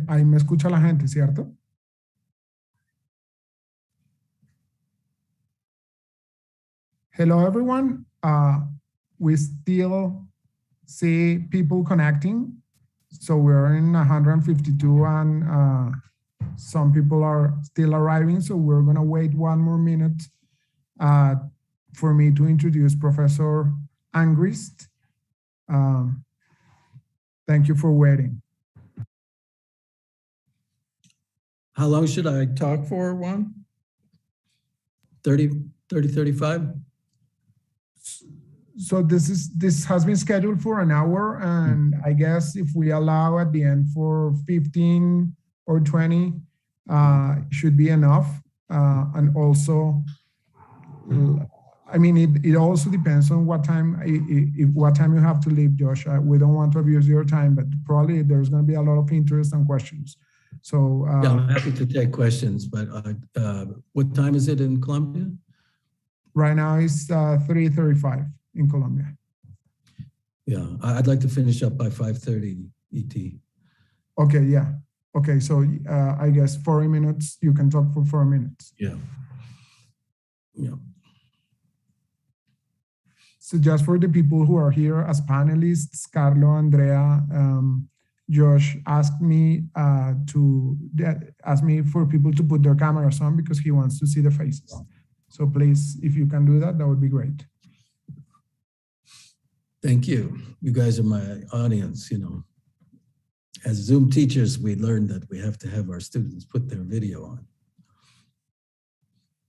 Ahí me escucha la gente, ¿cierto? Hello, everyone. We still see people connecting. So we're in 152 and some people are still arriving. So we're gonna wait 1 more minute for me to introduce Professor Angrist. Thank you for waiting. How long should I talk for, Juan? 35? So this has been scheduled for an hour, and I guess if we allow at the end for 15 or 20, should be enough. And also, I mean, it also depends on what time what time you have to leave, Josh. We don't want to abuse your time, but probably there's going to be a lot of interest and questions. So yeah, I'm happy to take questions, but what time is it in Colombia? Right now it's 3:35 in Colombia. Yeah, I'd like to finish up by 5:30 ET. Okay, yeah. Okay, so I guess 40 minutes, you can talk for 4 minutes. Yeah. Yeah. So just for the people who are here as panelists, Carlo, Andrea, Josh asked me for people to put their cameras on because he wants to see the faces. So please, if you can do that, that would be great. Thank you. You guys are my audience, you know. As Zoom teachers, we learned that we have to have our students put their video on.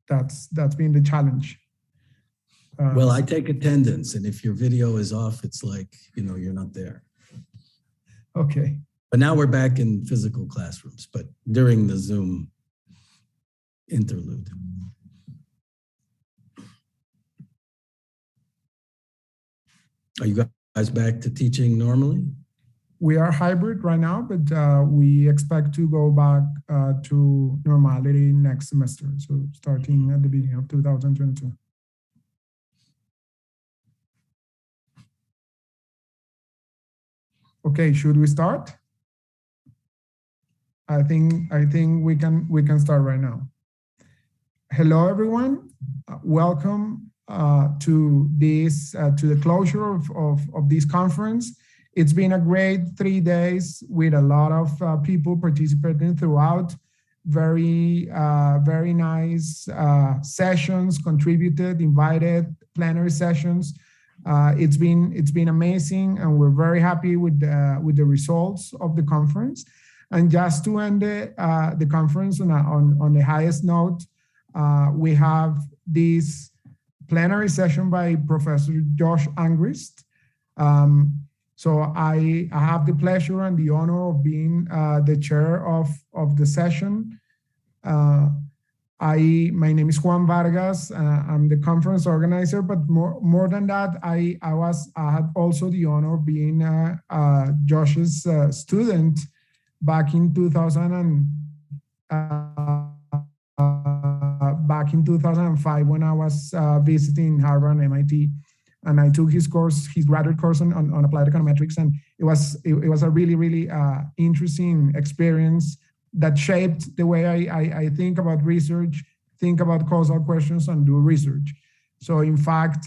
That's been the challenge. Well, I take attendance, and if your video is off, it's like, you know, you're not there. Okay. But now we're back in physical classrooms, but during the Zoom interlude. Are you guys back to teaching normally? We are hybrid right now, but we expect to go back to normality next semester. So starting at the beginning of 2022. Okay, should we start? I think we can start right now. Hello, everyone. Welcome to the closure of this conference. It's been a great 3 days with a lot of people participating throughout. Very nice sessions, contributed, invited, plenary sessions. It's been amazing, and we're very happy with the results of the conference. And just to end the conference on the highest note, we have this plenary session by Professor Josh Angrist. So I have the pleasure and the honor of being the chair of the session. My name is Juan Vargas. I'm the conference organizer, but more than that, I had also the honor of being Josh's student back in 2005 when I was visiting Harvard and MIT, and I took his graduate course on applied econometrics, and it was a really interesting experience that shaped the way I think about research, think about causal questions, and do research. So in fact,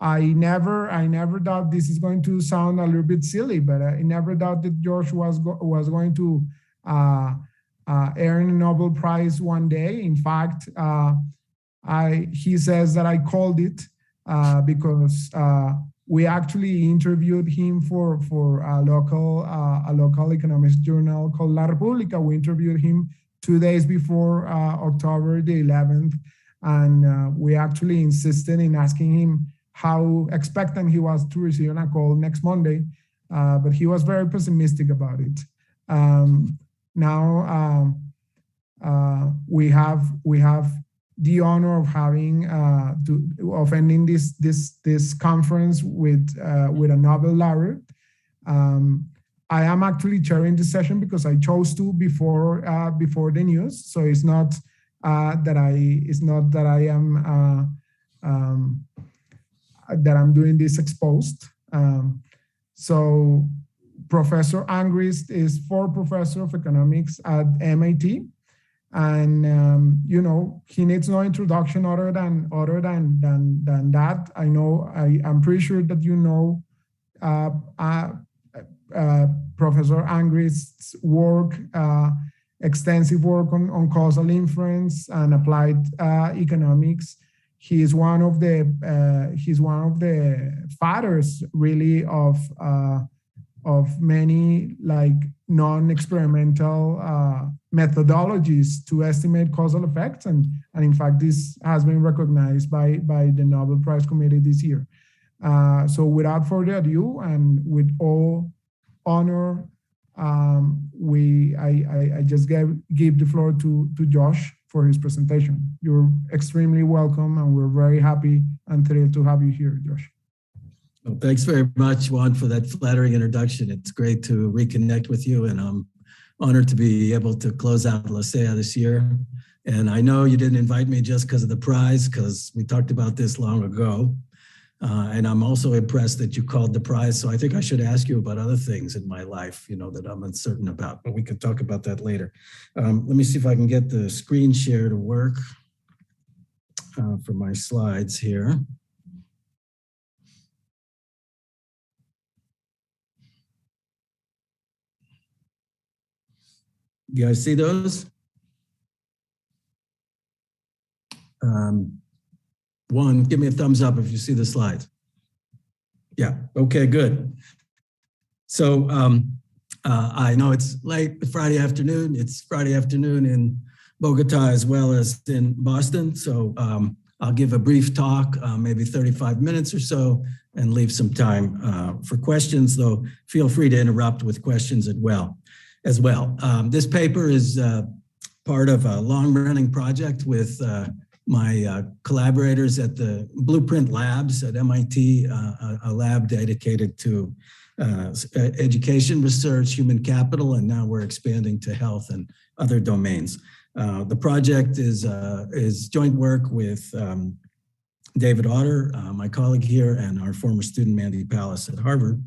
I never thought, this is going to sound a little bit silly, but I never thought that George was going to earn a Nobel Prize one day. In fact, he says that I called it because we actually interviewed him for a local economics journal called La República. We interviewed him 2 days before October the 11th, and we actually insisted in asking him how expectant he was to receive a call next Monday, but he was very pessimistic about it. Now we have the honor of having ending this conference with a Nobel laureate. I am actually chairing this session because I chose to before the news. So it's not that I'm doing this exposed. So Professor Angrist is full professor of economics at MIT. And you know, he needs no introduction other than that. I know, I'm pretty sure that you know Professor Angrist's work, extensive work on causal inference and applied economics. He's one of the fathers, really, of many like non-experimental methodologies to estimate causal effects, and in fact, this has been recognized by the Nobel Prize Committee this year. So without further ado, and with all honor, I just give the floor to Josh for his presentation. You're extremely welcome, and we're very happy and thrilled to have you here, Josh. Well, thanks very much, Juan, for that flattering introduction. It's great to reconnect with you, and I'm honored to be able to close out LaSea this year. And I know you didn't invite me just because of the prize, because we talked about this long ago. And I'm also impressed that you called the prize. So I think I should ask you about other things in my life, you know, that I'm uncertain about, but we can talk about that later. Let me see if I can get the screen share to work for my slides here. You guys see those? One, give me a thumbs up if you see the slides. Yeah, okay, good. So I know it's late Friday afternoon. It's Friday afternoon in Bogota as well as in Boston. So I'll give a brief talk, maybe 35 minutes or so, and leave some time for questions, though feel free to interrupt with questions as well. This paper is part of a long-running project with my collaborators at the Blueprint Labs at MIT, a lab dedicated to education, research, human capital, and now we're expanding to health and other domains. The project is joint work with David Otter, my colleague here, and our former student Mandy Palace at Harvard.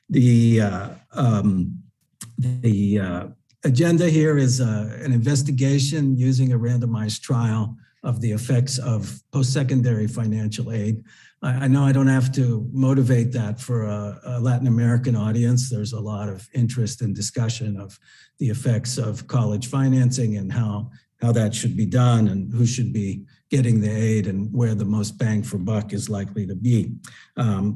The agenda here is an investigation using a randomized trial of the effects of post-secondary financial aid. I know I don't have to motivate that for a Latin American audience. There's a lot of interest and discussion of the effects of college financing and how that should be done and who should be getting the aid and where the most bang for buck is likely to be.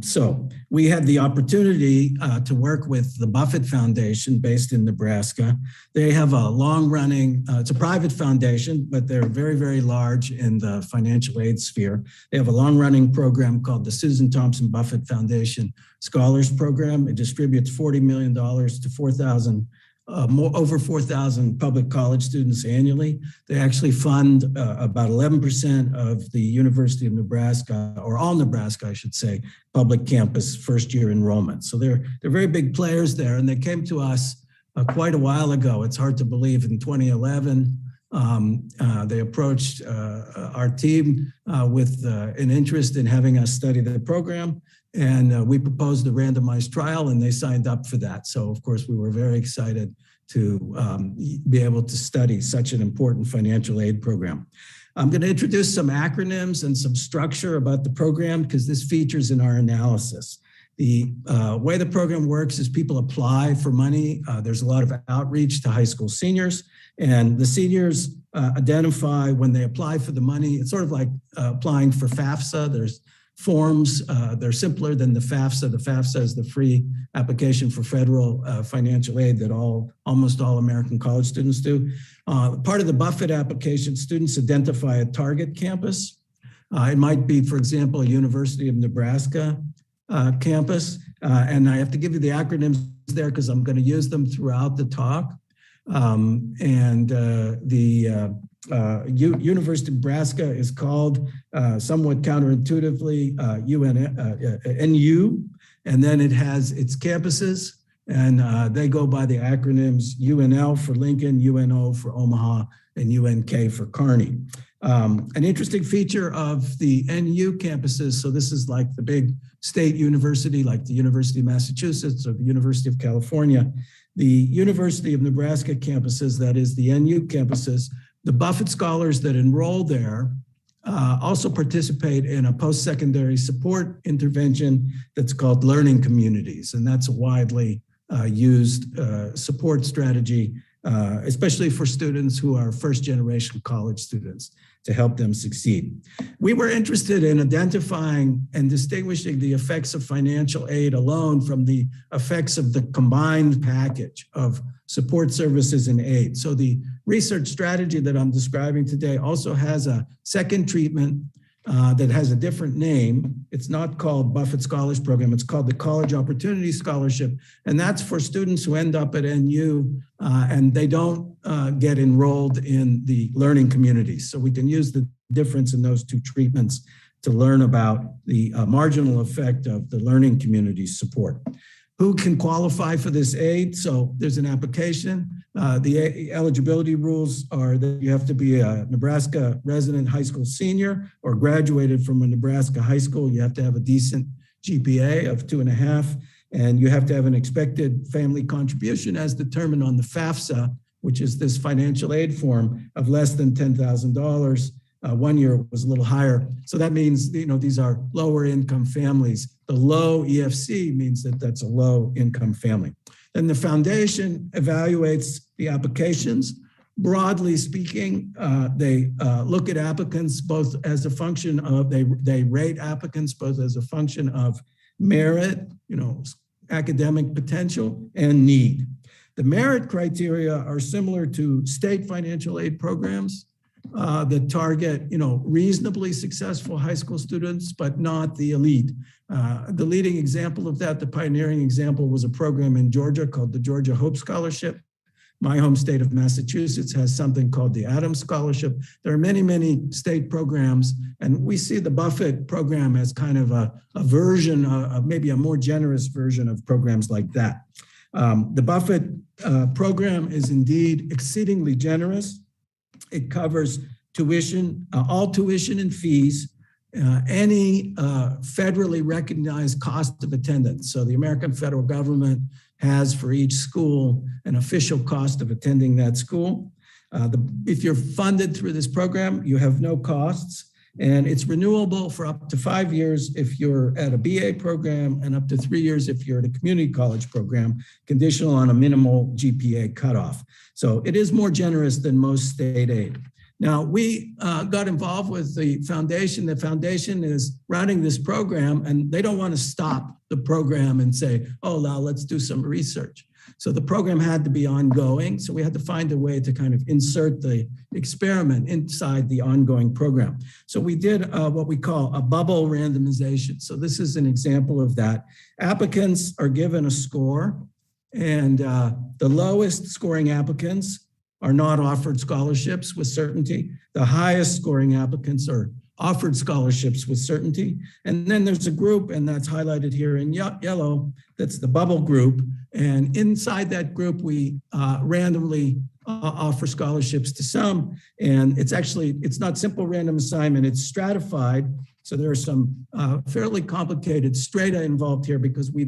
So we had the opportunity to work with the Buffett Foundation based in Nebraska. They have a long-running, it's a private foundation, but they're very, very large in the financial aid sphere. They have a long-running program called the Susan Thompson Buffett Foundation Scholars Program. It distributes $40 million to over 4,000 public college students annually. They actually fund about 11% of the University of Nebraska, or all Nebraska, I should say, public campus first-year enrollment. So they're very big players there, and they came to us quite a while ago. It's hard to believe. In 2011, they approached our team with an interest in having us study the program. And we proposed a randomized trial, and they signed up for that. So, of course, we were very excited to be able to study such an important financial aid program. I'm going to introduce some acronyms and some structure about the program because this features in our analysis. The way the program works is people apply for money. There's a lot of outreach to high school seniors, and the seniors identify when they apply for the money. It's sort of like applying for FAFSA. There's forms, they're simpler than the FAFSA. The FAFSA is the free application for federal financial aid that almost all American college students do. Part of the Buffett application, students identify a target campus. It might be, for example, a University of Nebraska campus. And I have to give you the acronyms there because I'm going to use them throughout the talk. University of Nebraska is called somewhat counterintuitively NU, and then it has its campuses, and they go by the acronyms UNL for Lincoln, UNO for Omaha, and UNK for Kearney. An interesting feature of the NU campuses, so this is like the big state university, like the University of Massachusetts or the University of California. The University of Nebraska campuses, that is the NU campuses, the Buffett scholars that enroll there also participate in a post-secondary support intervention that's called learning communities. And that's a widely used support strategy, especially for students who are first-generation college students, to help them succeed. We were interested in identifying and distinguishing the effects of financial aid alone from the effects of the combined package of support services and aid. So the research strategy that I'm describing today also has a second treatment that has a different name. It's not called Buffett Scholars Program. It's called the College Opportunity Scholarship. And that's for students who end up at NU and they don't get enrolled in the learning communities. So we can use the difference in those two treatments to learn about the marginal effect of the learning community support. Who can qualify for this aid? So there's an application. The eligibility rules are that you have to be a Nebraska resident high school senior or graduated from a Nebraska high school. You have to have a decent GPA of 2.5, and you have to have an expected family contribution as determined on the FAFSA, which is this financial aid form, of less than $10,000. 1 year was a little higher. So that means, these are lower income families. The low EFC means that that's a low income family. Then the foundation evaluates the applications. Broadly speaking, they look at applicants both as a function of, they rate applicants both as a function of merit, academic potential, and need. The merit criteria are similar to state financial aid programs that target, reasonably successful high school students, but not the elite. The leading example of that, the pioneering example, was a program in Georgia called the Georgia Hope Scholarship. My home state of Massachusetts has something called the Adams Scholarship. There are many, many state programs, and we see the Buffett program as kind of a version of maybe a more generous version of programs like that. The Buffett program is indeed exceedingly generous. It covers tuition, all tuition and fees, any federally recognized cost of attendance. So the American federal government has for each school an official cost of attending that school. If you're funded through this program, you have no costs, and it's renewable for up to 5 years if you're at a BA program and up to 3 years if you're at a community college program, conditional on a minimal GPA cutoff. So it is more generous than most state aid. Now, we got involved with the foundation. The foundation is running this program, and they don't want to stop the program and say, oh, now let's do some research. So the program had to be ongoing. So we had to find a way to kind of insert the experiment inside the ongoing program. So we did what we call a bubble randomization. So this is an example of that. Applicants are given a score, and the lowest scoring applicants are not offered scholarships with certainty. The highest scoring applicants are offered scholarships with certainty. And then there's a group, and that's highlighted here in yellow, that's the bubble group. And inside that group, we randomly offer scholarships to some. And it's not simple random assignment, it's stratified. So there are some fairly complicated strata involved here because we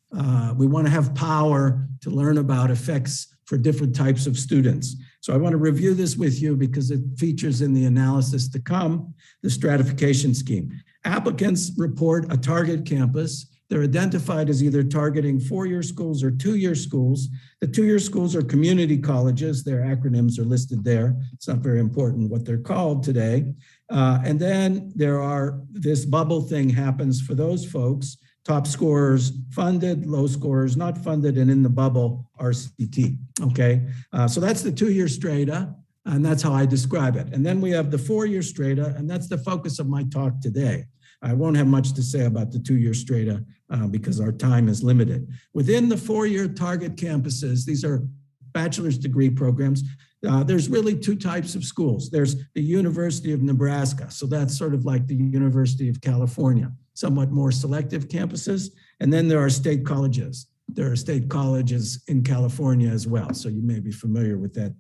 want to have power to learn about effects for different types of students. So I want to review this with you because it features in the analysis to come, the stratification scheme. Applicants report a target campus. They're identified as either targeting 4-year schools or 2-year schools. The 2-year schools are community colleges. Their acronyms are listed there. It's not very important what they're called today. And then this bubble thing happens for those folks. Top scorers funded, low scorers not funded, and in the bubble, RCT, okay? So that's the 2-year strata, and that's how I describe it. And then we have the 4-year strata, and that's the focus of my talk today. I won't have much to say about the 2-year strata because our time is limited. Within the 4-year target campuses, these are bachelor's degree programs, there's really 2 types of schools. There's the University of Nebraska, so that's sort of like the University of California, somewhat more selective campuses. And then there are state colleges. There are state colleges in California as well, so you may be familiar with that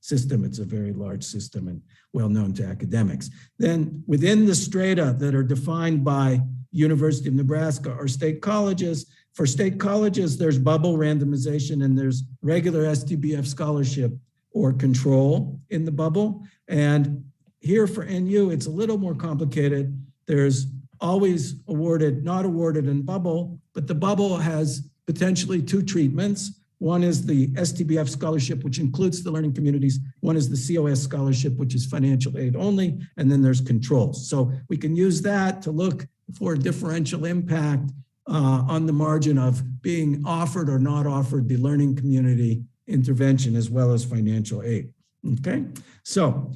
system. It's a very large system and well known to academics. Then within the strata that are defined by University of Nebraska or state colleges, for state colleges, there's bubble randomization and there's regular STBF scholarship or control in the bubble. And here for NU, it's a little more complicated. There's always awarded, not awarded in bubble, but the bubble has potentially two treatments. One is the STBF scholarship, which includes the learning communities. One is the COS scholarship, which is financial aid only. And then there's controls. So we can use that to look for differential impact on the margin of being offered or not offered the learning community intervention as well as financial aid. Okay, so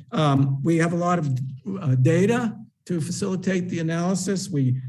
we have a lot of data to facilitate the analysis. We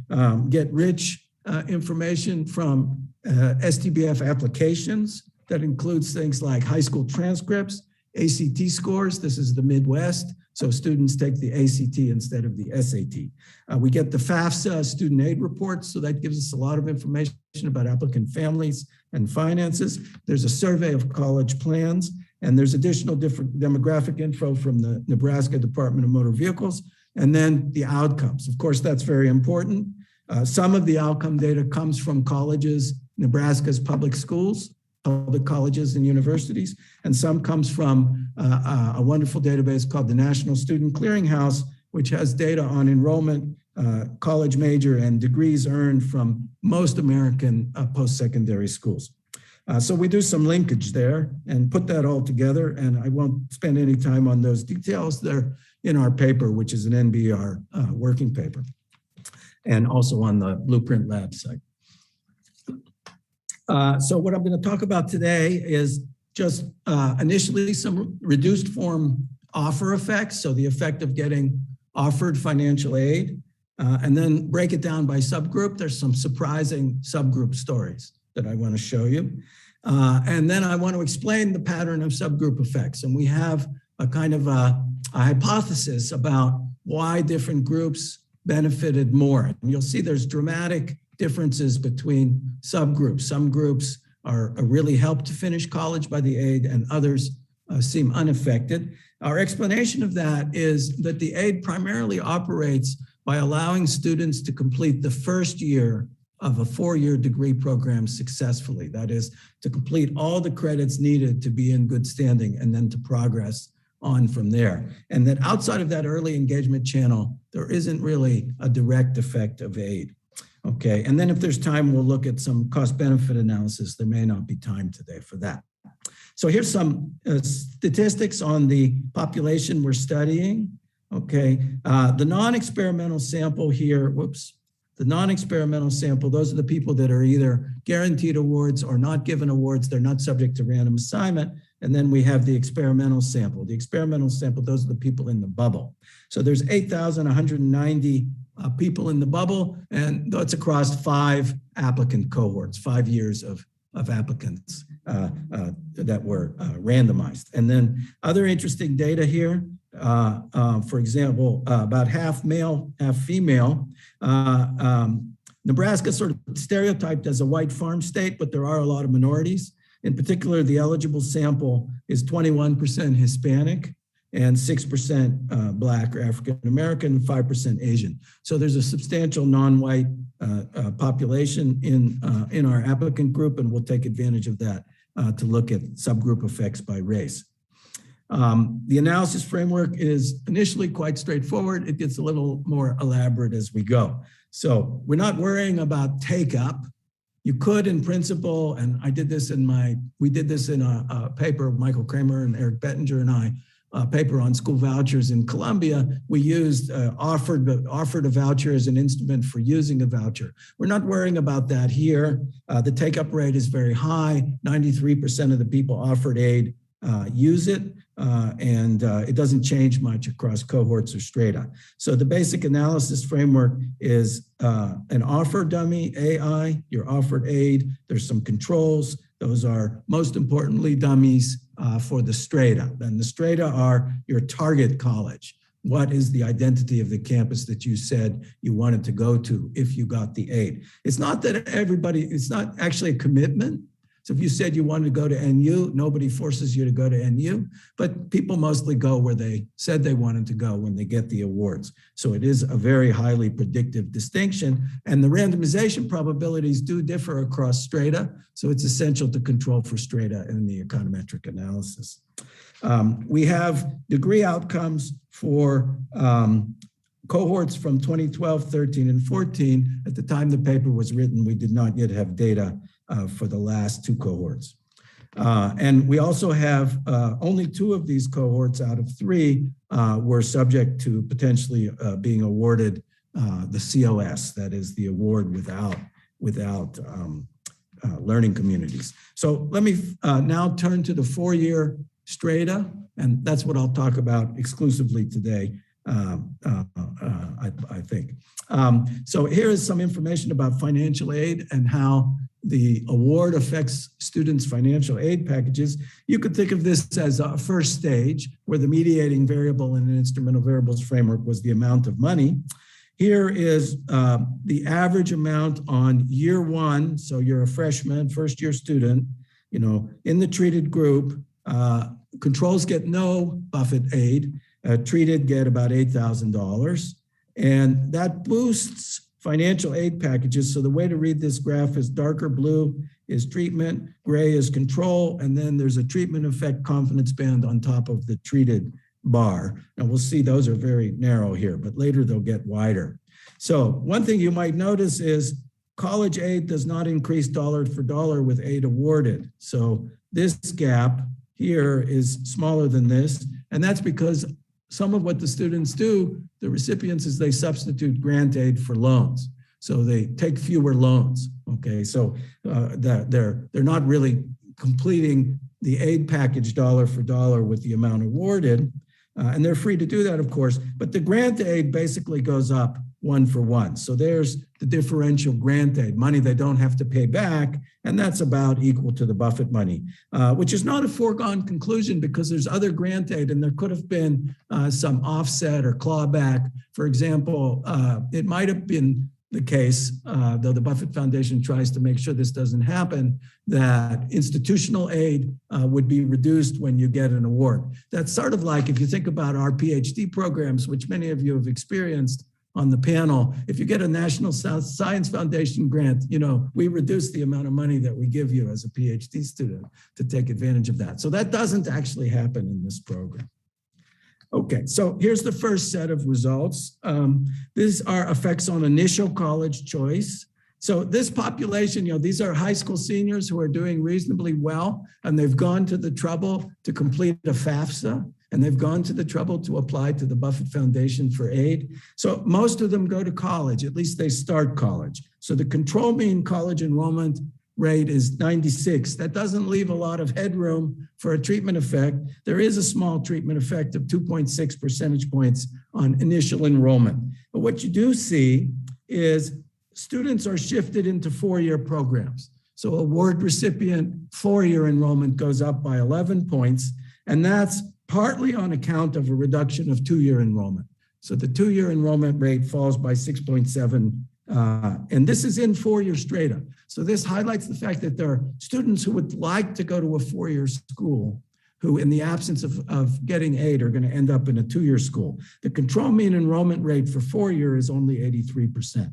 get rich information from STBF applications that includes things like high school transcripts, ACT scores. This is the Midwest, so students take the ACT instead of the SAT. We get the FAFSA student aid reports, so that gives us a lot of information about applicant families and finances. There's a survey of college plans, and there's additional different demographic info from the Nebraska Department of Motor Vehicles, and then the outcomes. Of course, that's very important. Some of the outcome data comes from colleges, Nebraska's public schools, public colleges and universities, and some comes from a wonderful database called the National Student Clearinghouse, which has data on enrollment, college major, and degrees earned from most American post-secondary schools. So we do some linkage there and put that all together, and I won't spend any time on those details. They're in our paper, which is an NBR working paper, and also on the Blueprint Lab site. So what I'm going to talk about today is just initially some reduced form offer effects, so the effect of getting offered financial aid, and then break it down by subgroup. There's some surprising subgroup stories that I want to show you. And then I want to explain the pattern of subgroup effects. And we have a kind of a hypothesis about why different groups benefited more. And you'll see there's dramatic differences between subgroups. Some groups are really helped to finish college by the aid, and others seem unaffected. Our explanation of that is that the aid primarily operates by allowing students to complete the first year of a 4-year degree program successfully. That is, to complete all the credits needed to be in good standing and then to progress on from there. And that outside of that early engagement channel, there isn't really a direct effect of aid. Okay, and then if there's time, we'll look at some cost-benefit analysis. There may not be time today for that. So here's some statistics on the population we're studying. Okay, the non-experimental sample here, the non-experimental sample, those are the people that are either guaranteed awards or not given awards. They're not subject to random assignment. And then we have the experimental sample. The experimental sample, those are the people in the bubble. So there's 8,190 people in the bubble, and that's across 5 applicant cohorts, 5 years of applicants that were randomized. And then other interesting data here, for example, about half male, half female. Nebraska sort of stereotyped as a white farm state, but there are a lot of minorities. In particular, the eligible sample is 21% Hispanic and 6% Black or African American, 5% Asian. So there's a substantial non-white population in our applicant group, and we'll take advantage of that to look at subgroup effects by race. The analysis framework is initially quite straightforward. It gets a little more elaborate as we go. So we're not worrying about take up. You could, in principle, and we did this in a paper, Michael Kramer and Eric Bettinger and I, a paper on school vouchers in Columbia. We used offered a voucher as an instrument for using a voucher. We're not worrying about that here. The take-up rate is very high. 93% of the people offered aid use it, and it doesn't change much across cohorts or strata. So the basic analysis framework is an offer dummy, AI, your offered aid. There's some controls. Those are most importantly dummies for the strata. Then the strata are your target college. What is the identity of the campus that you said you wanted to go to if you got the aid? It's not that everybody, it's not actually a commitment So if you said you wanted to go to NU, nobody forces you to go to NU, but people mostly go where they said they wanted to go when they get the awards. So it is a very highly predictive distinction, and the randomization probabilities do differ across strata, so it's essential to control for strata in the econometric analysis. We have degree outcomes for cohorts from 2012, 13, and 14. At the time the paper was written, we did not yet have data for the last two cohorts. And we also have only two of these cohorts out of three were subject to potentially being awarded the COS, that is the award without learning communities. So let me now turn to the four-year strata, and that's what I'll talk about exclusively today. I think. So here is some information about financial aid and how the award affects students' financial aid packages. You could think of this as a first stage where the mediating variable in an instrumental variables framework was the amount of money. Here is the average amount on year one. So you're a freshman, first year student, you know, in the treated group, controls get no Buffett aid. Treated get about $8,000, and that boosts financial aid packages. So the way to read this graph is darker blue is treatment, gray is control, and then there's a treatment effect confidence band on top of the treated bar. And we'll see those are very narrow here, but later they'll get wider. So one thing you might notice is college aid does not increase dollar for dollar with aid awarded. So this gap here is smaller than this, and that's because some of what the students do, the recipients, is they substitute grant aid for loans. So they take fewer loans, okay? So they're not really completing the aid package dollar for dollar with the amount awarded, and they're free to do that, of course, but the grant aid basically goes up one for one. So there's the differential grant aid, money they don't have to pay back, and that's about equal to the Buffett money, which is not a foregone conclusion because there's other grant aid and there could have been some offset or clawback. For example, it might have been the case, though the Buffett Foundation tries to make sure this doesn't happen, that institutional aid would be reduced when you get an award. That's sort of like if you think about our PhD programs, which many of you have experienced on the panel, if you get a National Science Foundation grant, you know, we reduce the amount of money that we give you as a PhD student to take advantage of that. So that doesn't actually happen in this program. Okay, so here's the first set of results. These are effects on initial college choice. So this population, you know, these are high school seniors who are doing reasonably well, and they've gone to the trouble to complete a FAFSA, and they've gone to the trouble to apply to the Buffett Foundation for aid. So most of them go to college, at least they start college. So the control mean college enrollment rate is 96. That doesn't leave a lot of headroom for a treatment effect. There is a small treatment effect of 2.6 percentage points on initial enrollment. But what you do see is students are shifted into four-year programs. So award recipient four-year enrollment goes up by 11 points, and that's partly on account of a reduction of two-year enrollment. So the two-year enrollment rate falls by 6.7, and this is in four-year strata. So this highlights the fact that there are students who would like to go to a four-year school who, in the absence of getting aid, are going to end up in a two-year school. The control mean enrollment rate for four-year is only 83%.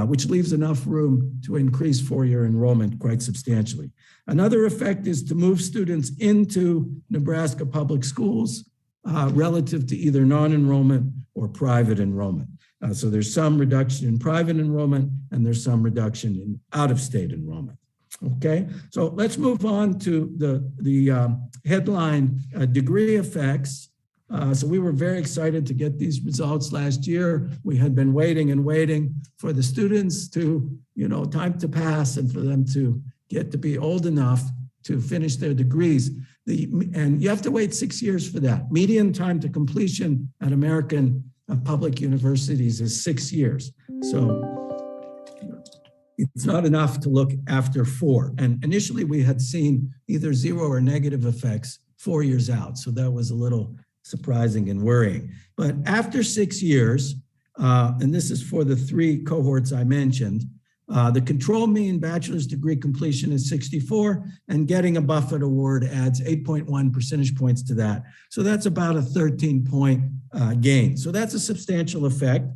Which leaves enough room to increase four-year enrollment quite substantially. Another effect is to move students into Nebraska public schools relative to either non-enrollment or private enrollment. So there's some reduction in private enrollment and there's some reduction in out-of-state enrollment. Okay, so let's move on to the headline degree effects. So we were very excited to get these results last year. We had been waiting and waiting for the students to, you know, time to pass and for them to get to be old enough to finish their degrees. And you have to wait 6 years for that. Median time to completion at American public universities is 6 years. So it's not enough to look after 4. And initially we had seen either 0 or negative effects 4 years out. So that was a little surprising and worrying. But after 6 years, and this is for the 3 cohorts I mentioned, The control mean bachelor's degree completion is 64, and getting a Buffett award adds 8.1 percentage points to that. So that's about a 13-point gain. So that's a substantial effect.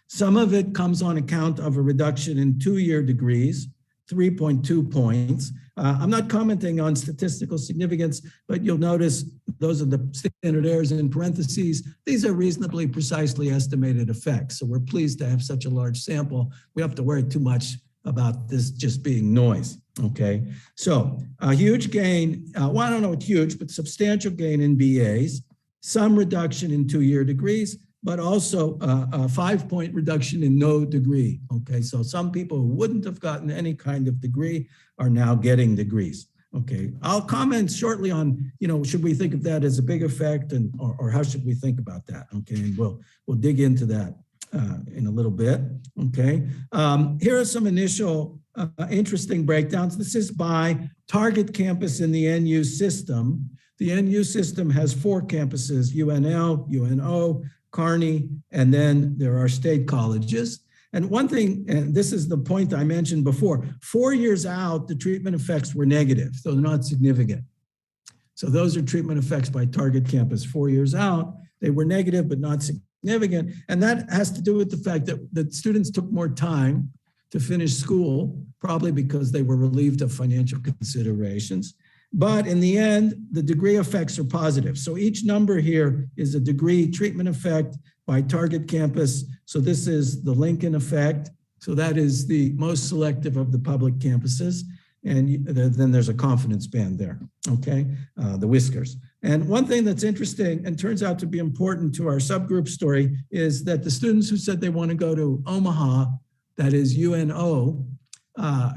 Some of it comes on account of a reduction in two-year degrees, 3.2 points. I'm not commenting on statistical significance, but you'll notice those are the standard errors in parentheses. These are reasonably precisely estimated effects. So we're pleased to have such a large sample. We don't have to worry too much about this just being noise, okay? So a huge gain, well, I don't know what huge, but substantial gain in BAs, some reduction in two-year degrees, but also a 5-point reduction in no degree, okay? So some people who wouldn't have gotten any kind of degree are now getting degrees, okay? I'll comment shortly on, should we think of that as a big effect or how should we think about that, okay? And we'll dig into that in a little bit, okay? Here are some initial interesting breakdowns. This is by target campus in the NU system. The NU system has 4 campuses, UNL, UNO, Kearney, and then there are state colleges. And one thing, and this is the point I mentioned before, 4 years out, the treatment effects were negative, so they're not significant. So those are treatment effects by target campus. 4 years out, they were negative, but not significant. And that has to do with the fact that students took more time to finish school, probably because they were relieved of financial considerations. But in the end, the degree effects are positive. So each number here is a degree treatment effect by target campus. So this is the Lincoln effect. So that is the most selective of the public campuses. And then there's a confidence band there, okay? The whiskers. And one thing that's interesting and turns out to be important to our subgroup story is that the students who said they want to go to Omaha, that is UNO,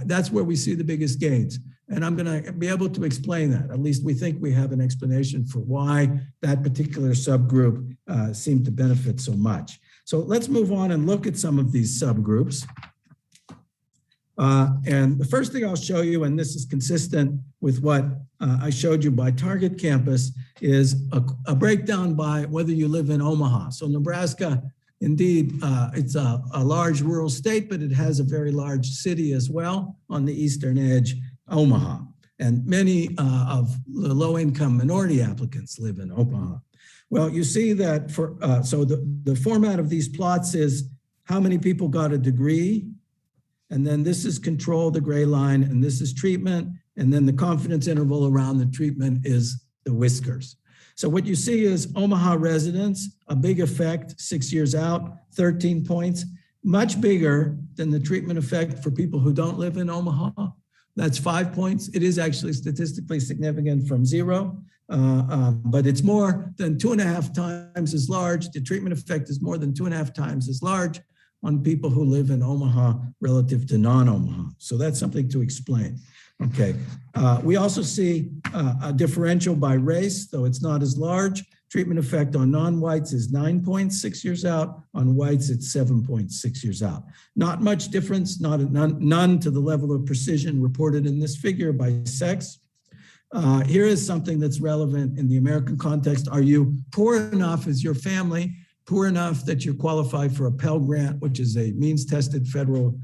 that's where we see the biggest gains. And I'm going to be able to explain that. At least we think we have an explanation for why that particular subgroup seemed to benefit so much. So let's move on and look at some of these subgroups. And the first thing I'll show you, and this is consistent with what I showed you by target campus, is a breakdown by whether you live in Omaha. So Nebraska, indeed, it's a large rural state, but it has a very large city as well on the eastern edge, Omaha. And many of the low-income minority applicants live in Omaha. Well, you see that so the format of these plots is how many people got a degree, and then this is control, the gray line, and this is treatment, and then the confidence interval around the treatment is the whiskers. So what you see is Omaha residents, a big effect, 6 years out, 13 points, much bigger than the treatment effect for people who don't live in Omaha. That's 5 points. It is actually statistically significant from 0, but it's more than 2.5 times as large. The treatment effect is more than 2.5 times as large on people who live in Omaha relative to non-Omaha. So that's something to explain. Okay. We also see a differential by race, though it's not as large. Treatment effect on non-whites is 9 points 6 years out. On whites, it's 7 points 6 years out. Not much difference, none to the level of precision reported in this figure by sex. Here is something that's relevant in the American context. Are you poor enough, is your family poor enough that you qualify for a Pell Grant, which is a means-tested federal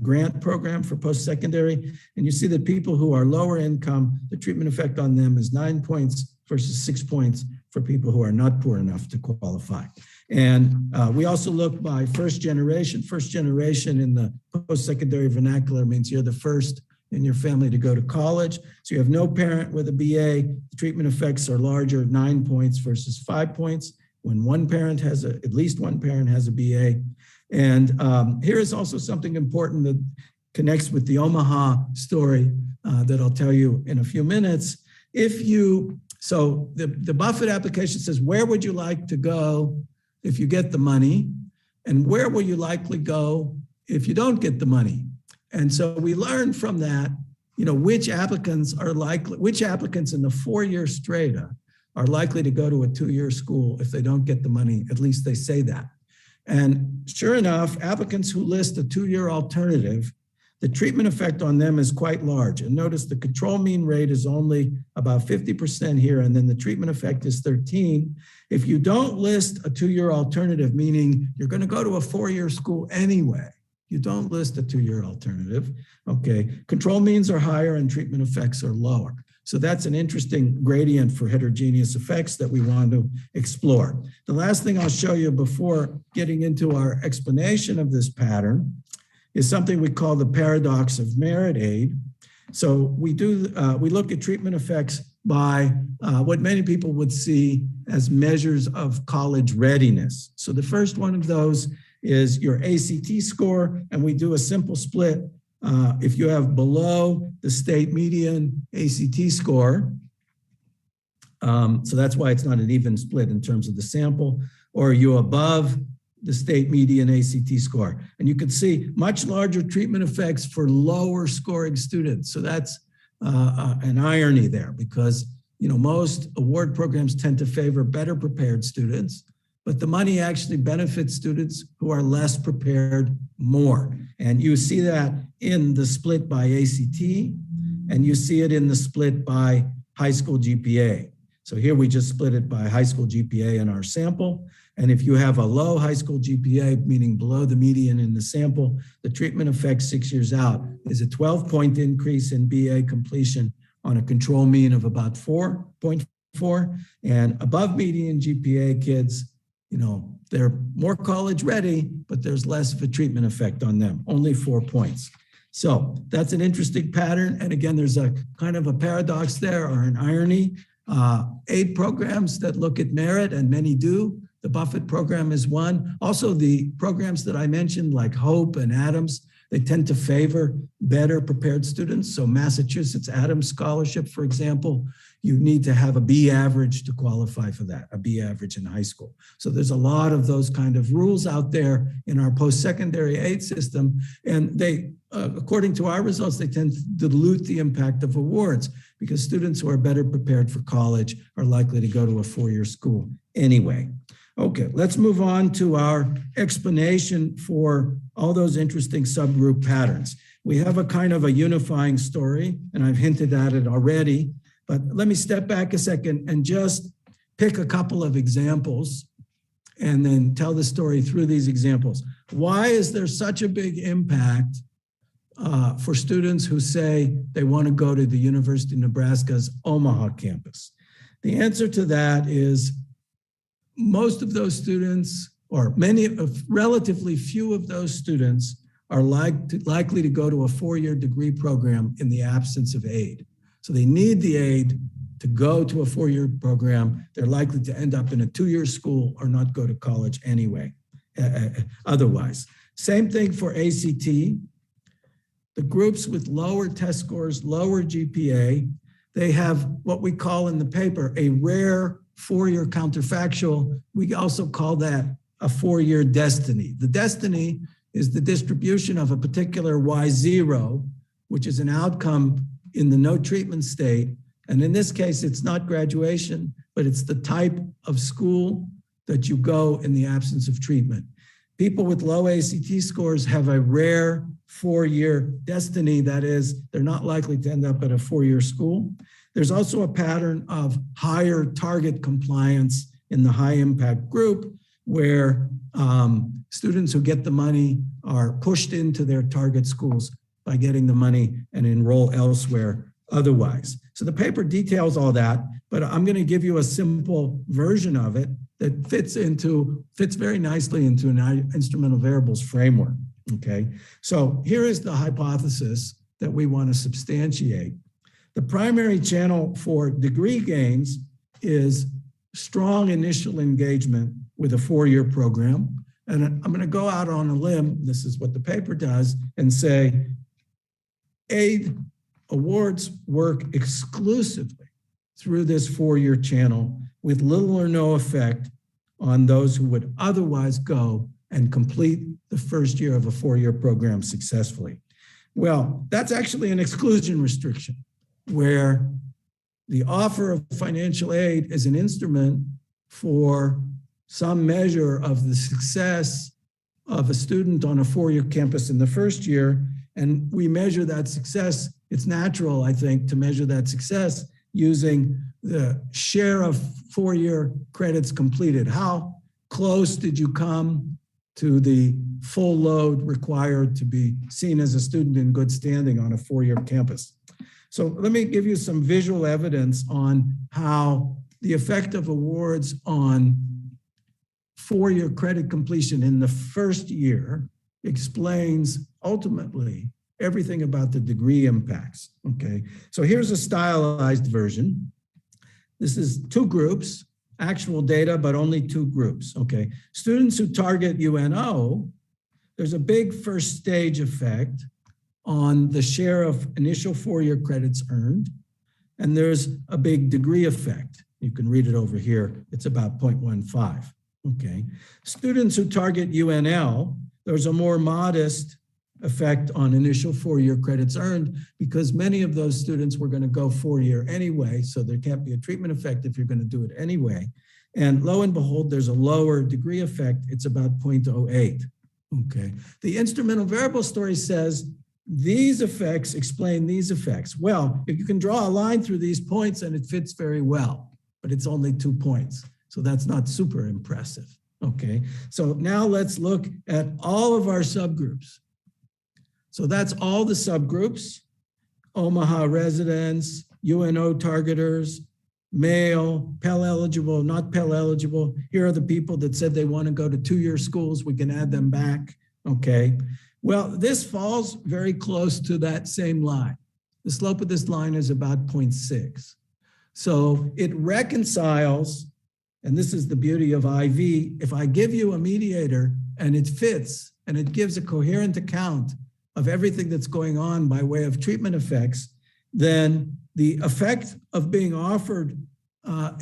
grant program for post-secondary? And you see that people who are lower income, the treatment effect on them is 9 points versus 6 points for people who are not poor enough to qualify. And we also look by first generation. First generation in the post-secondary vernacular means you're the first in your family to go to college. So you have no parent with a BA. The treatment effects are larger, 9 points versus 5 points. When one parent has at least one parent has a BA. And here is also something important that connects with the Omaha story that I'll tell you in a few minutes. So the Buffett application says, where would you like to go if you get the money? And where will you likely go if you don't get the money? And so we learned from that, which applicants in the 4-year strata are likely to go to a 2-year school if they don't get the money. At least they say that. And sure enough, applicants who list a 2-year alternative, the treatment effect on them is quite large. And notice the control mean rate is only about 50% here, and then the treatment effect is 13. If you don't list a 2-year alternative, meaning you're going to go to a 4-year school anyway, You don't list a 2-year alternative. Okay, control means are higher and treatment effects are lower. So that's an interesting gradient for heterogeneous effects that we want to explore. The last thing I'll show you before getting into our explanation of this pattern is something we call the paradox of merit aid. So we look at treatment effects by what many people would see as measures of college readiness. So the first one of those is your ACT score, and we do a simple split. If you have below the state median ACT score, so that's why it's not an even split in terms of the sample, or you above the state median ACT score. And you can see much larger treatment effects for lower scoring students. So that's an irony there, because most award programs tend to favor better prepared students, but the money actually benefits students who are less prepared more. And you see that in the split by ACT, and you see it in the split by high school GPA. So here we just split it by high school GPA in our sample. And if you have a low high school GPA, meaning below the median in the sample, the treatment effect 6 years out is a 12-point increase in BA completion on a control mean of about 4.4. And above median GPA kids, they're more college ready, but there's less of a treatment effect on them, only 4 points. So that's an interesting pattern. And again, there's a kind of a paradox there, or an irony. Aid programs that look at merit, and many do. The Buffett program is one. Also, the programs that I mentioned, like Hope and Adams, they tend to favor better prepared students. So Massachusetts Adams Scholarship, for example, you need to have a B average to qualify for that, a B average in high school. So there's a lot of those kind of rules out there in our post-secondary aid system. And they, according to our results, they tend to dilute the impact of awards, because students who are better prepared for college are likely to go to a 4-year school anyway. Okay, let's move on to our explanation for all those interesting subgroup patterns. We have a kind of a unifying story, and I've hinted at it already, but let me step back a second and just pick a couple of examples and then tell the story through these examples. Why is there such a big impact for students who say they want to go to the University of Nebraska's Omaha campus? The answer to that is most of those students, or relatively few of those students, are likely to go to a 4-year degree program in the absence of aid. So they need the aid to go to a 4-year program. They're likely to end up in a 2-year school or not go to college anyway, otherwise. Same thing for ACT. The groups with lower test scores, lower GPA, they have what we call in the paper a rare 4-year counterfactual. We also call that a 4-year destiny. The destiny is the distribution of a particular Y0, which is an outcome in the no treatment state. And in this case, it's not graduation, but it's the type of school that you go in the absence of treatment. People with low ACT scores have a rare 4-year destiny. That is, they're not likely to end up at a 4-year school. There's also a pattern of higher target compliance in the high impact group, where students who get the money are pushed into their target schools by getting the money and enroll elsewhere otherwise. So the paper details all that, but I'm going to give you a simple version of it that fits very nicely into an instrumental variables framework. Okay, so here is the hypothesis that we want to substantiate. The primary channel for degree gains is strong initial engagement with a 4-year program. And I'm going to go out on a limb, this is what the paper does, and say aid awards work exclusively through this 4-year channel with little or no effect on those who would otherwise go and complete the first year of a 4-year program successfully. Well, that's actually an exclusion restriction, where the offer of financial aid is an instrument for some measure of the success of a student on a 4-year campus in the first year. And we measure that success. It's natural, I think, to measure that success using the share of 4-year credits completed. How close did you come to the full load required to be seen as a student in good standing on a four-year campus. So let me give you some visual evidence on how the effect of awards on four-year credit completion in the first year explains ultimately everything about the degree impacts, okay? So here's a stylized version. This is two groups, actual data, but only two groups, okay? Students who target UNO, there's a big first stage effect on the share of initial four-year credits earned, and there's a big degree effect. You can read it over here. It's about 0.15, okay? Students who target UNL, there's a more modest effect on initial four-year credits earned because many of those students were going to go four-year anyway, so there can't be a treatment effect if you're going to do it anyway. And lo and behold, there's a lower degree effect. It's about 0.08, okay? The instrumental variable story says these effects explain these effects. Well, if you can draw a line through these points and it fits very well, but it's only 2 points. So that's not super impressive, okay? So now let's look at all of our subgroups. So that's all the subgroups: Omaha residents, UNO targeters, male, Pell eligible, not Pell eligible. Here are the people that said they want to go to two-year schools. We can add them back, okay? Well, this falls very close to that same line. The slope of this line is about 0.6. So it reconciles, and this is the beauty of IV. If I give you a mediator and it fits and it gives a coherent account of everything that's going on by way of treatment effects, then the effect of being offered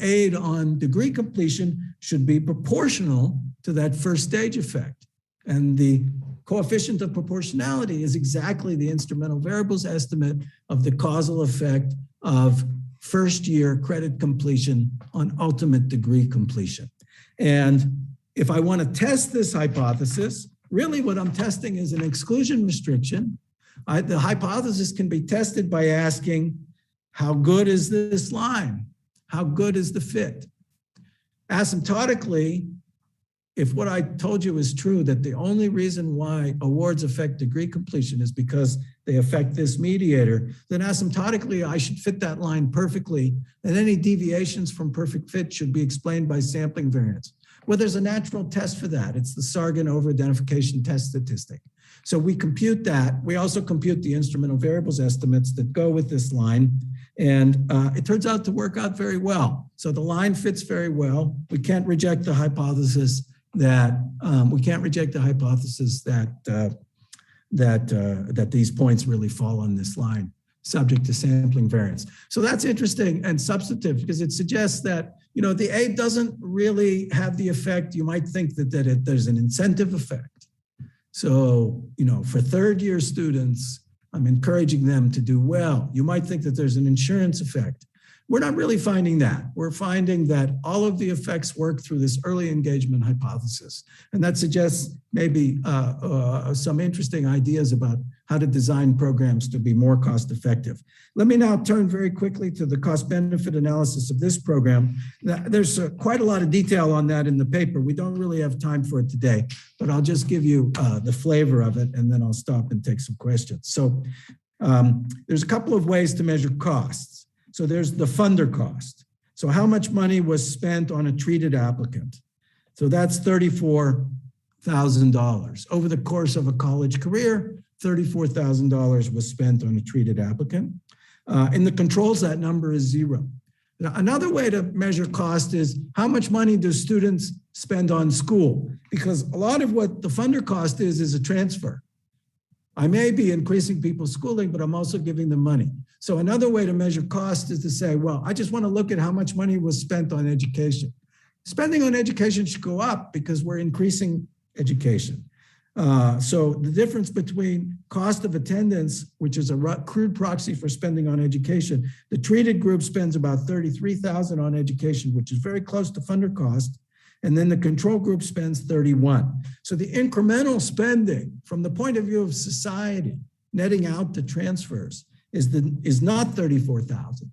aid on degree completion should be proportional to that first stage effect. And the coefficient of proportionality is exactly the instrumental variables estimate of the causal effect of first year credit completion on ultimate degree completion. And if I want to test this hypothesis, really what I'm testing is an exclusion restriction. The hypothesis can be tested by asking, how good is this line? How good is the fit? Asymptotically, if what I told you is true, that the only reason why awards affect degree completion is because they affect this mediator, then asymptotically, I should fit that line perfectly, and any deviations from perfect fit should be explained by sampling variance. Well, there's a natural test for that. It's the Sargan over-identification test statistic. So we compute that. We also compute the instrumental variables estimates that go with this line, and it turns out to work out very well. So the line fits very well. We can't reject the hypothesis that that these points really fall on this line, subject to sampling variance. So that's interesting and substantive because it suggests that, you know, the aid doesn't really have the effect. You might think that there's an incentive effect. So, you know, for third year students, I'm encouraging them to do well. You might think that there's an insurance effect. We're not really finding that. We're finding that all of the effects work through this early engagement hypothesis. And that suggests maybe some interesting ideas about how to design programs to be more cost effective. Let me now turn very quickly to the cost benefit analysis of this program. There's quite a lot of detail on that in the paper. We don't really have time for it today, but I'll just give you the flavor of it and then I'll stop and take some questions. So there's a couple of ways to measure costs. So there's the funder cost. So how much money was spent on a treated applicant? So that's $34,000. Over the course of a college career, $34,000 was spent on a treated applicant. In the controls, that number is 0. Now, another way to measure cost is how much money do students spend on school? Because a lot of what the funder cost is a transfer. I may be increasing people's schooling, but I'm also giving them money. So another way to measure cost is to say, well, I just want to look at how much money was spent on education. Spending on education should go up because we're increasing education. So the difference between cost of attendance, which is a crude proxy for spending on education, the treated group spends about $33,000 on education, which is very close to funder cost. And then the control group spends 31. So the incremental spending from the point of view of society, netting out the transfers, is not 34,000,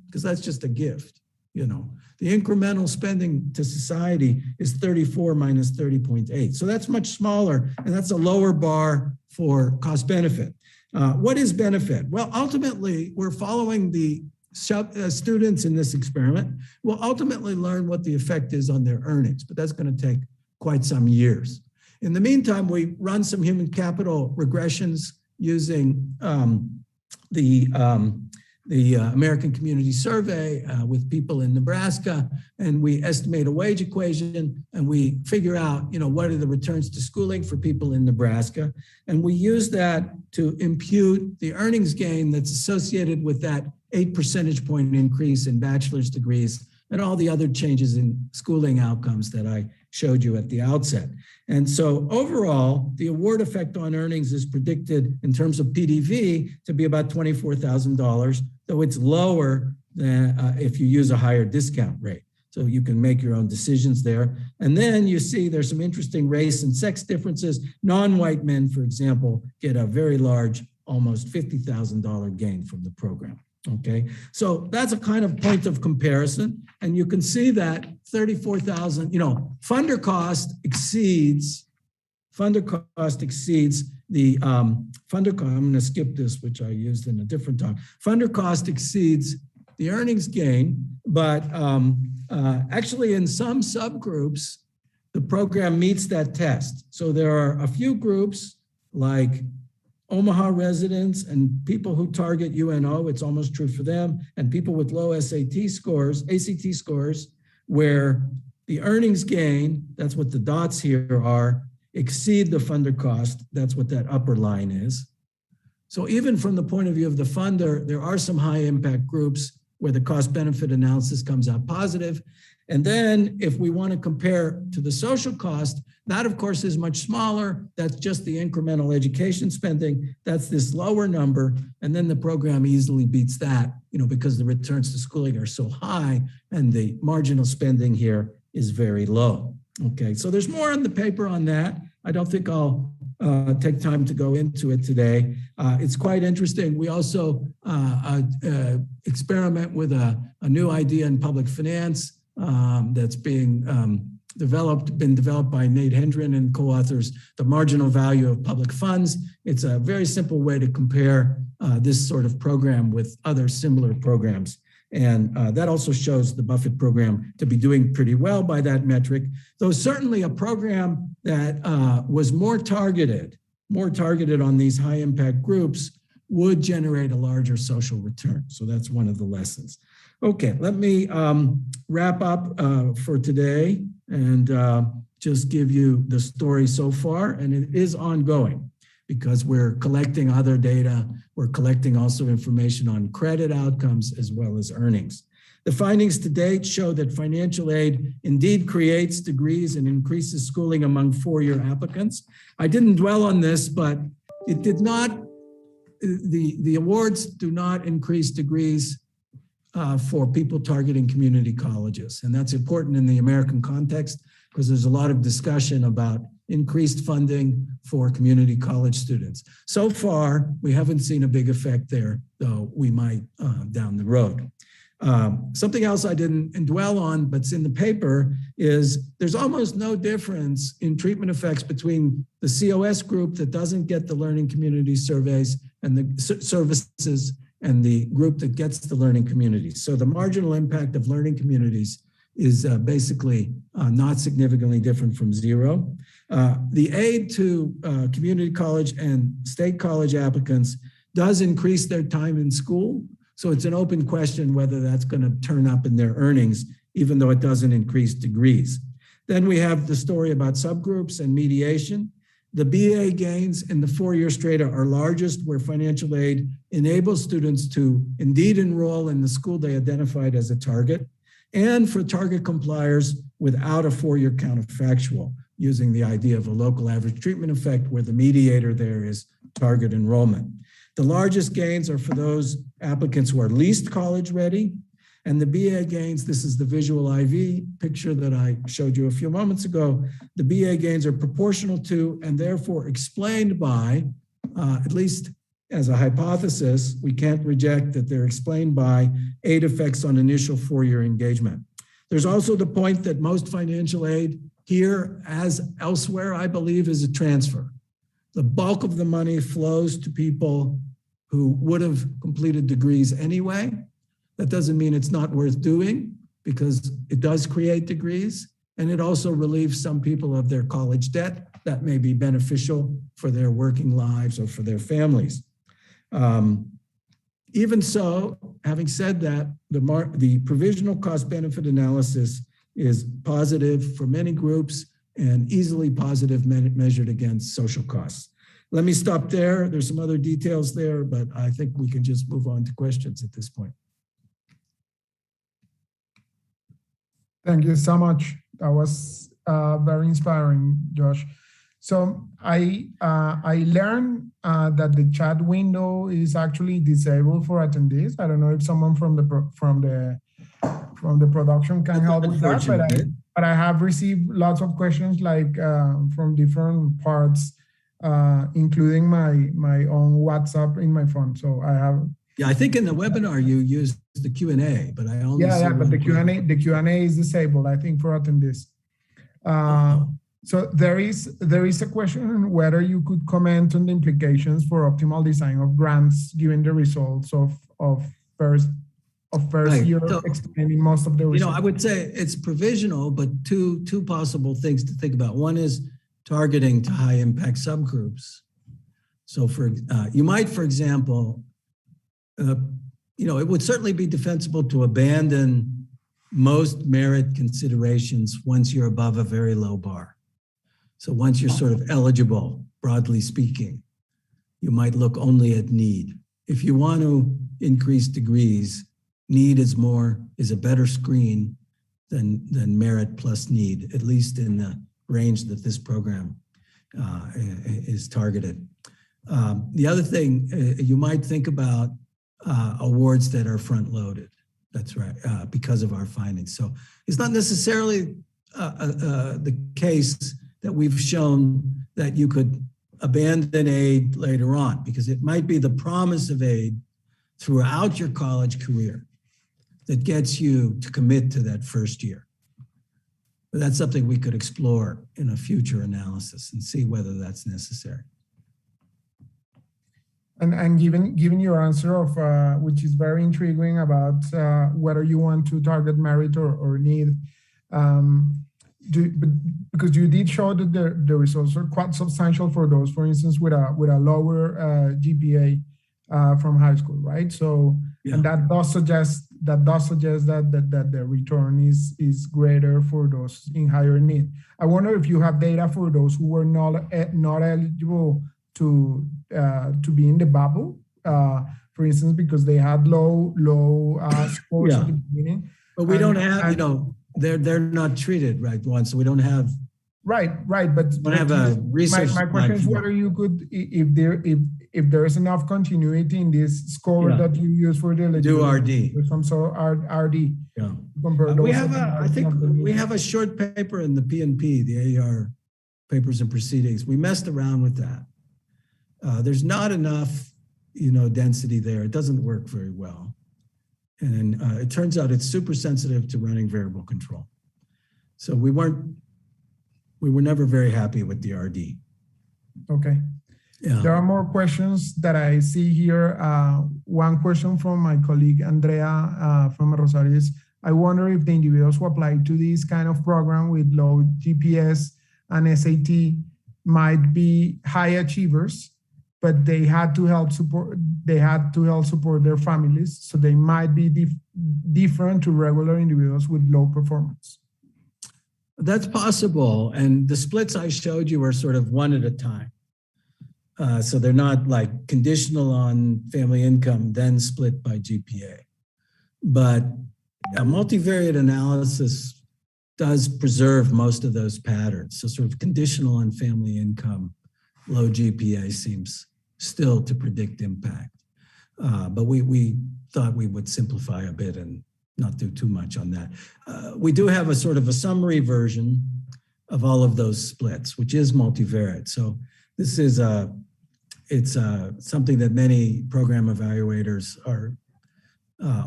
because that's just a gift. you know. The incremental spending to society is 34 minus 30.8. So that's much smaller, and that's a lower bar for cost benefit. What is benefit? Well, ultimately, we're following the students in this experiment. We'll ultimately learn what the effect is on their earnings, but that's going to take quite some years. In the meantime, we run some human capital regressions using the American Community Survey with people in Nebraska, and we estimate a wage equation, and we figure out, you know, what are the returns to schooling for people in Nebraska, and we use that to impute the earnings gain that's associated with that 8 percentage point increase in bachelor's degrees and all the other changes in schooling outcomes that I showed you at the outset. And so overall, the award effect on earnings is predicted in terms of PDV to be about $24,000, though it's lower than if you use a higher discount rate. So you can make your own decisions there. And then you see there's some interesting race and sex differences. Non-white men, for example, get a very large, almost $50,000 gain from the program. Okay, so that's a kind of point of comparison. And you can see that 34,000, you know, funder cost exceeds the I'm going to skip this, which I used in a different time. Funder cost exceeds the earnings gain, but actually in some subgroups, the program meets that test. So there are a few groups like Omaha residents and people who target UNO, it's almost true for them, and people with low ACT scores, where the earnings gain, that's what the dots here are, exceed the funder cost. That's what that upper line is. So even from the point of view of the funder, there are some high impact groups where the cost benefit analysis comes out positive. And then if we want to compare to the social cost, that of course is much smaller. That's just the incremental education spending. That's this lower number. And then the program easily beats that, you know, because the returns to schooling are so high and the marginal spending here is very low. Okay, so there's more in the paper on that. I don't think I'll take time to go into it today. It's quite interesting. We also experiment with a new idea in public finance that's being been developed by Nate Hendren and co-authors, the marginal value of public funds. It's a very simple way to compare this sort of program with other similar programs. And that also shows the Buffett program to be doing pretty well by that metric, though certainly a program that was more targeted on these high impact groups would generate a larger social return. So that's one of the lessons. Okay, let me wrap up for today and just give you the story so far. And it is ongoing because we're collecting other data. We're collecting also information on credit outcomes as well as earnings. The findings to date show that financial aid indeed creates degrees and increases schooling among four-year applicants. I didn't dwell on this, but it did not, the awards do not increase degrees for people targeting community colleges. And that's important in the American context because there's a lot of discussion about increased funding for community college students. So far, we haven't seen a big effect there, though we might down the road. Something else I didn't dwell on, but's in the paper, is there's almost no difference in treatment effects between the COS group that doesn't get the learning community surveys and the services and the group that gets the learning communities. So the marginal impact of learning communities is basically not significantly different from zero. The aid to community college and state college applicants does increase their time in school. So it's an open question whether that's going to turn up in their earnings, even though it doesn't increase degrees. Then we have the story about subgroups and mediation. The BA gains in the four-year strata are largest where financial aid enables students to indeed enroll in the school they identified as a target, and for target compliers without a four-year counterfactual, using the idea of a local average treatment effect where the mediator there is target enrollment. The largest gains are for those applicants who are least college ready, and the BA gains, this is the visual IV picture that I showed you a few moments ago. The BA gains are proportional to and therefore explained by, at least as a hypothesis, we can't reject that they're explained by aid effects on initial four-year engagement. There's also the point that most financial aid here, as elsewhere, I believe, is a transfer. The bulk of the money flows to people who would have completed degrees anyway. That doesn't mean it's not worth doing, because it does create degrees, and it also relieves some people of their college debt that may be beneficial for their working lives or for their families. Even so, having said that, the provisional cost benefit analysis is positive for many groups and easily positive measured against social costs. Let me stop there. There's some other details there, but I think we can just move on to questions at this point. Thank you so much. That was very inspiring, Josh. So I learned that the chat window is actually disabled for attendees. I don't know if someone from the production can help with that, but I have received lots of questions like from different parts, including my own WhatsApp in my phone. So I have. Yeah, I think in the webinar you used the Q&A, but I only but the Q&A is disabled, I think, for attendees. So there is a question whether you could comment on the implications for optimal design of grants given the results of first right. year, so, explaining most of the results. I would say it's provisional, but two possible things to think about. One is targeting to high impact subgroups. So you might, for example, it would certainly be defensible to abandon most merit considerations once you're above a very low bar. So once you're sort of eligible, broadly speaking, you might look only at need. If you want to increase degrees, need is a better screen than merit plus need, at least in the range that this program is targeted. The other thing, you might think about awards that are front loaded. That's right, because of our findings. So it's not necessarily the case that we've shown that you could abandon aid later on, because it might be the promise of aid throughout your college career that gets you to commit to that first year. But that's something we could explore in a future analysis and see whether that's necessary. And given your answer of which is very intriguing about whether you want to target merit or need, because you did show that the results are quite substantial for those, for instance, with a lower GPA from high school, right? So yeah. And that does suggest that the return is greater for those in higher need. I wonder if you have data for those who were not eligible to be in the bubble, for instance, because they had low scores at the beginning. But we don't have, they're not treated right once, so we don't have. Right. But we don't have a research. My question is whether you could, if there is enough continuity in this score that you use for the do RD. Or some sort of RD. Yeah. I think we have a short paper in the PNP, the AER papers and proceedings. We messed around with that. There's not enough, density there. It doesn't work very well. And it turns out it's super sensitive to running variable control. So we were never very happy with the RD. Okay. Yeah. There are more questions that I see here. One question from my colleague, Andrea from Rosario is, I wonder if the individuals who apply to this kind of program with low GPS and SAT might be high achievers, but they had to help support their families, so they might be different to regular individuals with low performance. That's possible, and the splits I showed you are sort of one at a time. So they're not like conditional on family income, then split by GPA. But a multivariate analysis does preserve most of those patterns. So sort of conditional on family income, low GPA seems still to predict impact. But we thought we would simplify a bit and not do too much on that. We do have a sort of a summary version of all of those splits, which is multivariate. So this is it's something that many program evaluators are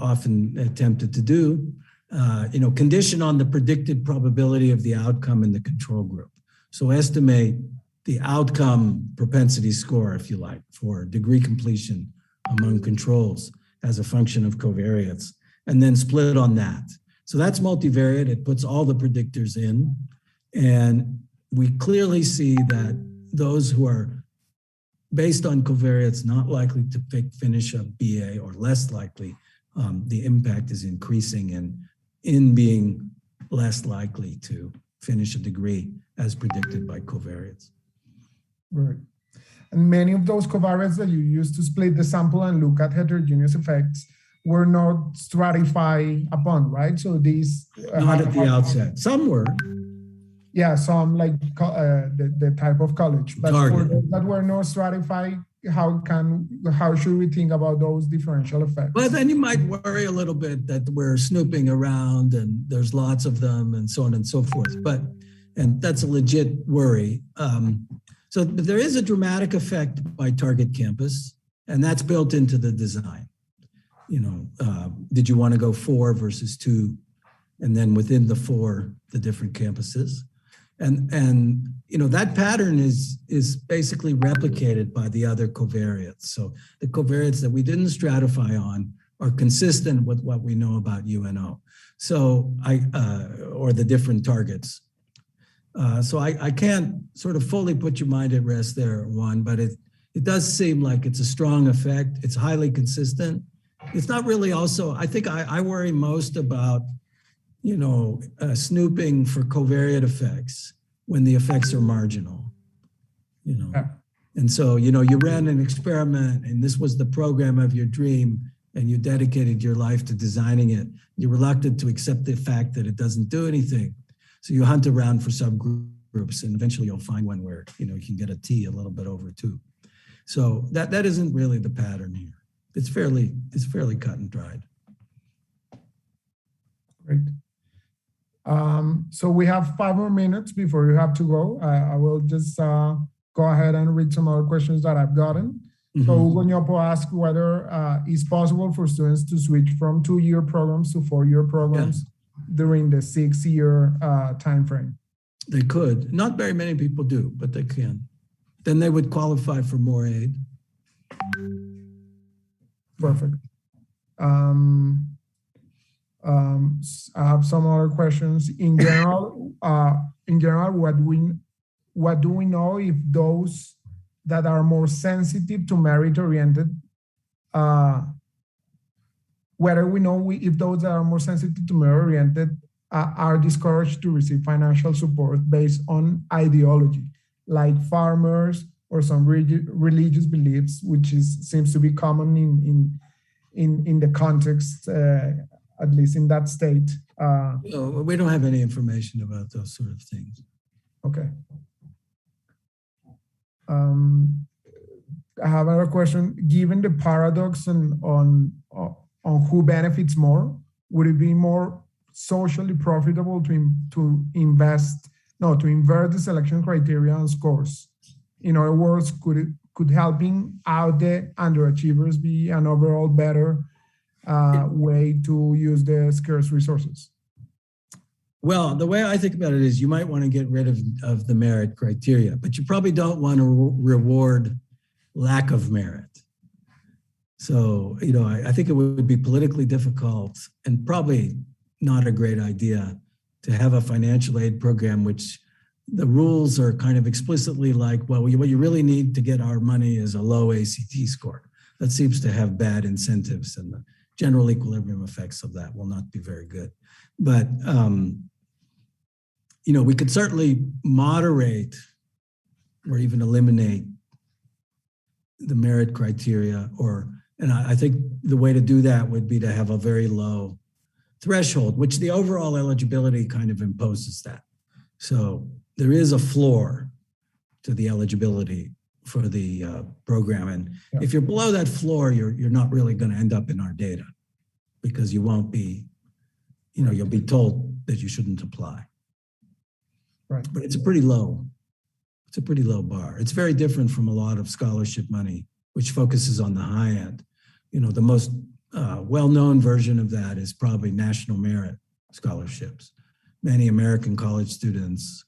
often attempted to do. Condition on the predicted probability of the outcome in the control group. So estimate the outcome propensity score, if you like, for degree completion among controls as a function of covariates, and then split on that. So that's multivariate. It puts all the predictors in, and we clearly see that those who are based on covariates not likely to finish a BA or less likely, the impact is increasing in being less likely to finish a degree as predicted by covariates. Right. And many of those covariates that you used to split the sample and look at heterogeneous effects were not stratified upon, right? So these not at the outset. Some were. Yeah, some like the type of college, but for those that were not stratified, how should we think about those differential effects? Well, then you might worry a little bit that we're snooping around and there's lots of them and so on and so forth. And that's a legit worry. So there is a dramatic effect by target campus, and that's built into the design. Did you want to go 4 versus 2, and then within the 4, the different campuses? And that pattern is basically replicated by the other covariates. So the covariates that we didn't stratify on are consistent with what we know about UNO. So or the different targets. So I can't sort of fully put your mind at rest there, Juan, but it does seem like it's a strong effect. It's highly consistent. It's not really also, I think I worry most about, snooping for covariate effects when the effects are marginal, Yeah. And so, you ran an experiment and this was the program of your dream and you dedicated your life to designing it. You're reluctant to accept the fact that it doesn't do anything. So you hunt around for subgroups and eventually you'll find one where, you can get a T a little bit over 2. So that isn't really the pattern here. It's fairly cut and dried. Great. So we have 5 more minutes before you have to go. I will just go ahead and read some other questions that I've gotten. Mm-hmm. So Hugo Ñopo asked whether it's possible for students to switch from 2-year programs to 4-year programs during the 6-year time frame. They could. Not very many people do, but they can. Then they would qualify for more aid. Perfect. I have some other questions. In general, what do we know if those that are more sensitive to merit-oriented, whether we know if those that are more sensitive to merit-oriented are discouraged to receive financial support based on ideology, like farmers or some religious beliefs, which seems to be common in the context, at least in that state. No, we don't have any information about those sort of things. Okay. I have another question. Given the paradox on who benefits more, would it be more socially profitable to invert the selection criteria and scores? In other words, could helping out the underachievers be an overall better way to use the scarce resources? Well, the way I think about it is you might want to get rid of the merit criteria, but you probably don't want to reward lack of merit. So, I think it would be politically difficult and probably not a great idea to have a financial aid program which the rules are kind of explicitly like, well, what you really need to get our money is a low ACT score. That seems to have bad incentives, and the general equilibrium effects of that will not be very good. But, we could certainly moderate or even eliminate the merit criteria, and I think the way to do that would be to have a very low threshold, which the overall eligibility kind of imposes that. So there is a floor to the eligibility for the program. And if you're below that floor, you're not really going to end up in our data because you won't be, you'll be told that you shouldn't apply. Right. But it's a pretty low It's a pretty low bar. It's very different from a lot of scholarship money, which focuses on the high end. You know, the most well-known version of that is probably national merit scholarships. Many American college students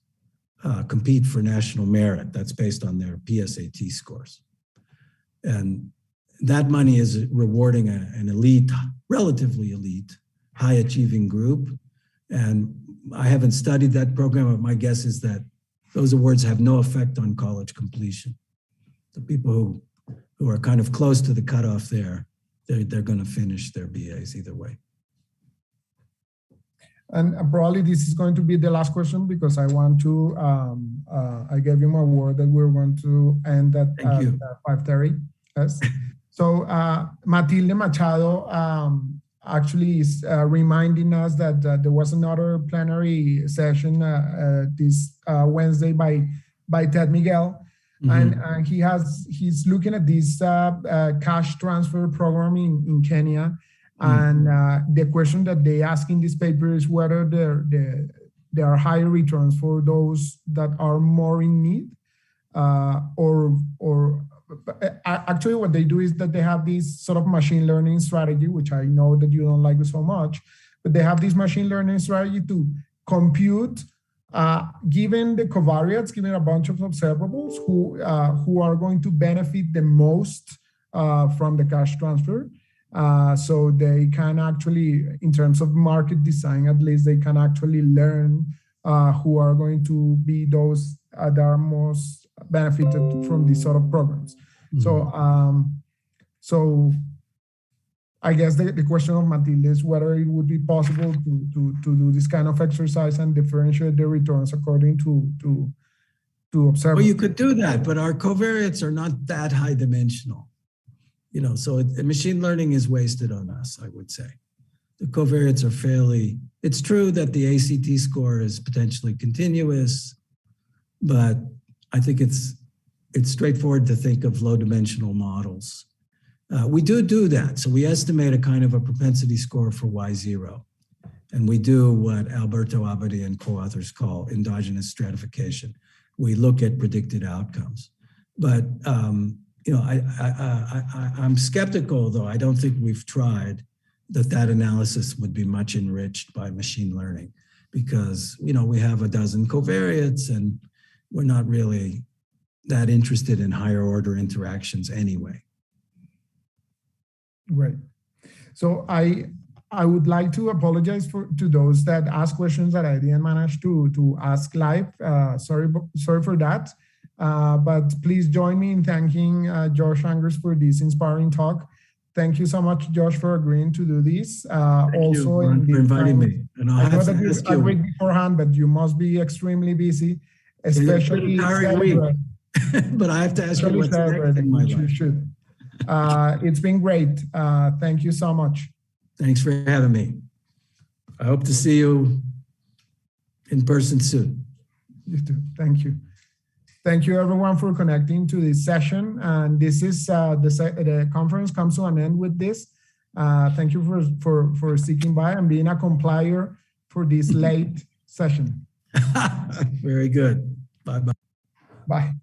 compete for national merit. That's based on their PSAT scores. And that money is rewarding an elite, relatively elite, high-achieving group. And I haven't studied that program, but my guess is that those awards have no effect on college completion. The people who are kind of close to the cutoff there, they're going to finish their BAs either way. And probably this is going to be the last question because I want to, I gave you my word that we're going to end at 5:30. Yes. So Matilde Machado actually is reminding us that there was another plenary session this Wednesday by Ted Miguel. Mm-hmm. And he's looking at this cash transfer program in Kenya. And the question that they ask in this paper is whether there are higher returns for those that are more in need, or actually what they do is that they have this sort of machine learning strategy, which I know that you don't like so much, but they have this machine learning strategy to compute, given the covariates, given a bunch of observables who are going to benefit the most from the cash transfer. So they can actually, in terms of market design, at least they can actually learn who are going to be those that are most benefited from these sort of programs. Mm-hmm. So I guess the question of Matilde is whether it would be possible to do this kind of exercise and differentiate the returns according to observe. Well, you could do that, but our covariates are not that high dimensional. You know, so machine learning is wasted on us, I would say. The covariates are fairly, it's true that the ACT score is potentially continuous, but I think it's straightforward to think of low dimensional models. We do that. So we estimate a kind of a propensity score for Y0. And we do what Alberto Abadi and co-authors call endogenous stratification. We look at predicted outcomes. But you know, I'm skeptical, though. I don't think we've tried that analysis would be much enriched by machine learning because, you know, we have a dozen covariates and we're not really that interested in higher order interactions anyway. Right. So I would like to apologize to those that ask questions that I didn't manage to ask live. Sorry for that. But please join me in thanking Josh Angrist for this inspiring talk. Thank you so much, Josh, for agreeing to do this. Thank you for inviting me. And I know that you agreed beforehand, but you must be extremely busy, especially week. But I have to ask you what's next in my life. You should. It's been great. Thank you so much. Thanks for having me. I hope to see you in person soon. You too. Thank you. Thank you, everyone, for connecting to this session. And this is the conference comes to an end with this. Thank you for sticking by and being a complier for this late session. Very good. Bye-bye. Bye.